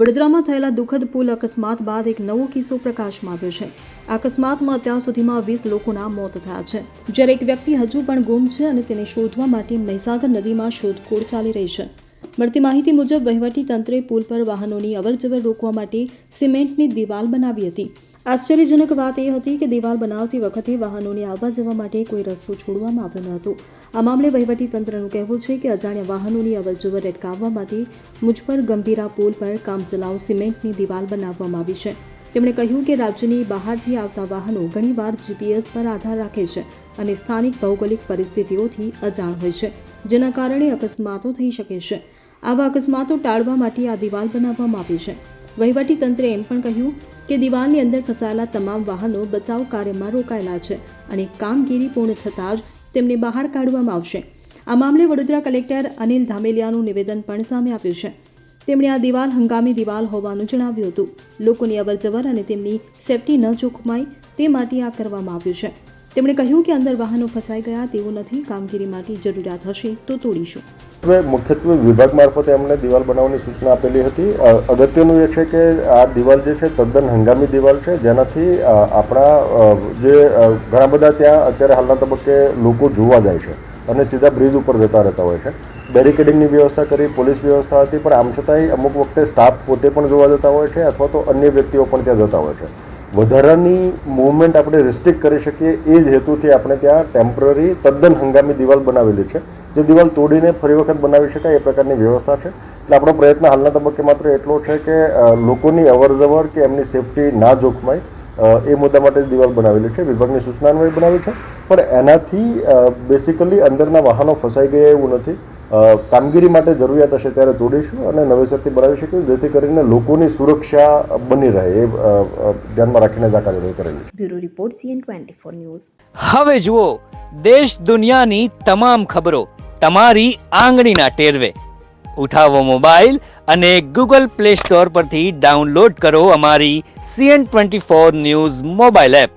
વડોદરામાં થયેલા દુઃખદ પુલ અકસ્માત બાદ એક નવો કિસ્સો પ્રકાશમાં આવ્યો છે. આ અકસ્માતમાં અત્યાર સુધીમાં 20 લોકોના મોત થયા છે, જ્યારે એક વ્યક્તિ હજુ પણ ગુમ છે અને તેને શોધવા માટે મહીસાગર નદીમાં શોધખોળ ચાલી રહી છે. મળતી માહિતી મુજબ વહીવટી તંત્રે પુલ પર વાહનોની અવરજવર રોકવા માટે સિમેન્ટની દિવાલ બનાવી હતી. આશ્ચર્યજનક વાત એ હતી કે દિવાલ બનાવતી વખતે વાહનોને આવવા જવા માટે કોઈ રસ્તો છોડવામાં આવ્યો ન હતો. આ મામલે વહીવટી તંત્રનું કહેવું છે કે અજાણ્યા વાહનોની અવરજવર અટકાવવા માટે મુજપર ગંભીરા પુલ પર કામચલાઉ સિમેન્ટની દિવાલ બનાવવામાં આવી છે. તેમણે કહ્યું કે રાજ્યની બહારથી આવતા વાહનો ઘણીવાર જીપીએસ પર આધાર રાખે છે અને સ્થાનિક ભૌગોલિક પરિસ્થિતિઓથી અજાણ હોય છે, જેના કારણે અકસ્માતો થઈ શકે છે. આવા અકસ્માતો ટાળવા માટે આ દિવાલ બનાવવામાં આવી છે. વહીવટી તંત્રે એમ પણ કહ્યું કે દિવાલની અંદર ફસાયેલા તમામ વાહનો બચાવ કાર્યમાં રોકાયેલા છે અને કામગીરી પૂર્ણ થતાં જ તેમને બહાર કાઢવામાં આવશે. આ મામલે વડોદરા કલેક્ટર અનિલ ધામેલિયાનું નિવેદન પણ સામે આવ્યું છે. તેમણે આ દિવાલ હંગામી દિવાલ હોવાનું જણાવ્યું હતું. લોકોની અવરજવર અને તેમની સેફટી ન જોખમાય તે માટે આ કરવામાં આવ્યું છે. તેમણે કહ્યું કે અંદર વાહનો ફસાઈ ગયા તેવું નથી. કામગીરી માટે જરૂરિયાત હશે તો તોડીશું. હવે મુખ્યત્વે વિભાગ મારફતે અમને દિવાલ બનાવવાની સૂચના આપેલી હતી. અગત્યનું એ છે કે આ દિવાલ જે છે તદ્દન હંગામી દિવાલ છે, જેનાથી આપણા જે ઘણા બધા ત્યાં અત્યારે હાલના તબક્કે લોકો જોવા જાય છે અને સીધા બ્રિજ ઉપર જતા રહેતા હોય છે. બેરિકેડિંગની વ્યવસ્થા કરી, પોલીસ વ્યવસ્થા હતી, પણ આમ છતાંય અમુક વખતે સ્ટાફ પોતે પણ જોવા જતા હોય છે અથવા તો અન્ય વ્યક્તિઓ પણ ત્યાં જતા હોય છે. વધારાની મૂવમેન્ટ આપણે રિસ્ટ્રિક્ટ કરી શકીએ એ જ હેતુથી આપણે ત્યાં ટેમ્પરરી તદ્દન હંગામી દિવાલ બનાવેલી છે, જે દિવાલ તોડીને ફરી વખત બનાવી શકાય એ પ્રકારની વ્યવસ્થા છે. એટલે આપણો પ્રયત્ન હાલના તબક્કે માત્ર એટલો છે કે લોકોની અવરજવર કે એમની સેફટી ના જોખમાય એ મુદ્દા માટે દિવાલ બનાવેલી છે. વિભાગની સૂચના અન્વયે બનાવી છે, પણ એનાથી બેસિકલી અંદરના વાહનો ફસાઈ ગયા એવું નથી. કામગીરી માટે જરૂરિયાત હશે ત્યારે તોડીશું અને નવેસરથી બનાવી શકીશું, જેથી કરીને લોકોની સુરક્ષા બની રહે એ ધ્યાનમાં રાખીને જ આ કાર્યવાહી કરેલી છે. Bureau report CN24 news. હવે જુઓ દેશ દુનિયાની તમામ ખબરો તમારી આંગળીના ટેરવે. ઉઠાવો મોબાઈલ અને Google Play Store પરથી ડાઉનલોડ કરો અમારી CN24 ન્યૂઝ મોબાઈલ એપ.